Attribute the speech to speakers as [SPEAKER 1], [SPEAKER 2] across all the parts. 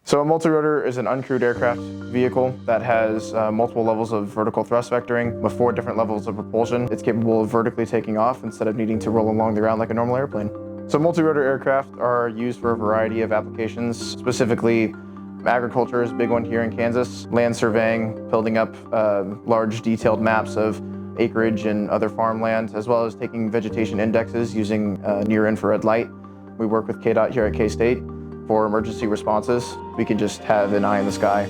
[SPEAKER 1] So a multirotor is an uncrewed aircraft vehicle that has multiple levels of vertical thrust vectoring with 4 different levels of propulsion. It's capable of vertically taking off instead of needing to roll along the ground like a normal airplane. So multirotor aircraft are used for a variety of applications. Specifically, agriculture is a big one here in Kansas. Land surveying, building up large detailed maps of acreage and other farmland, as well as taking vegetation indexes using near-infrared light. We work with KDOT here at K-State. For emergency responses, we can just have an eye in the sky.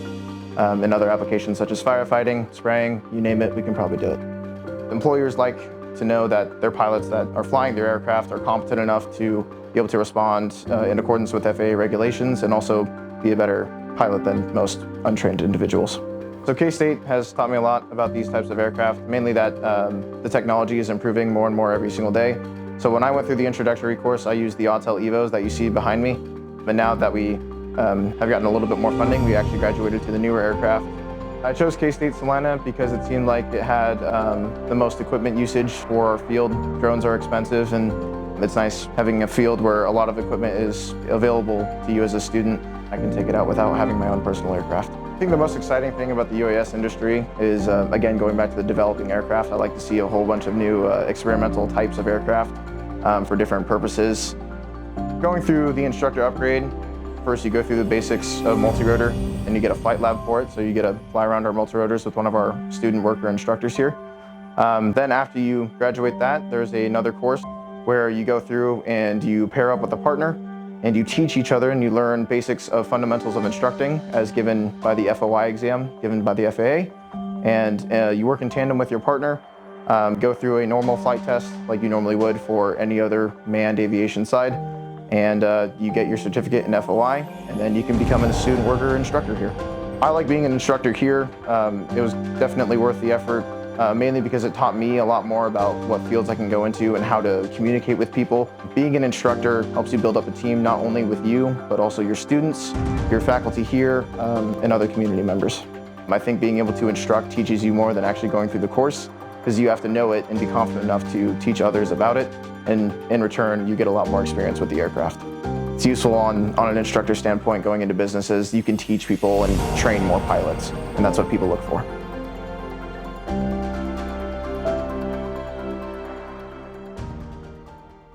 [SPEAKER 1] In other applications such as firefighting, spraying, you name it, we can probably do it. Employers like to know that their pilots that are flying their aircraft are competent enough to be able to respond in accordance with FAA regulations and also be a better pilot than most untrained individuals. So K-State has taught me a lot about these types of aircraft, mainly that the technology is improving more and more every single day. So when I went through the introductory course, I used the Autel Evos that you see behind me. But now that we have gotten a little bit more funding, we actually graduated to the newer aircraft. I chose K-State Salina because it seemed like it had the most equipment usage for our field. Drones are expensive, and it's nice having a field where a lot of equipment is available to you as a student. I can take it out without having my own personal aircraft. I think the most exciting thing about the UAS industry is, again, going back to the developing aircraft. I like to see a whole bunch of new experimental types of aircraft for different purposes. Going through the instructor upgrade, first you go through the basics of multirotor and you get a flight lab for it, so you get to fly around our multirotors with one of our student worker instructors here. Then after you graduate that, there's another course where you go through and you pair up with a partner and you teach each other and you learn basics of fundamentals of instructing as given by the FOI exam, given by the FAA. And you work in tandem with your partner, go through a normal flight test like you normally would for any other manned aviation side. And you get your certificate in FOI, and then you can become a student worker instructor here. I like being an instructor here. It was definitely worth the effort, mainly because it taught me a lot more about what fields I can go into and how to communicate with people. Being an instructor helps you build up a team not only with you, but also your students, your faculty here, and other community members. I think being able to instruct teaches you more than actually going through the course, because you have to know it and be confident enough to teach others about it. And in return, you get a lot more experience with the aircraft. It's useful on an instructor standpoint going into businesses. You can teach people and train more pilots, and that's what people look for.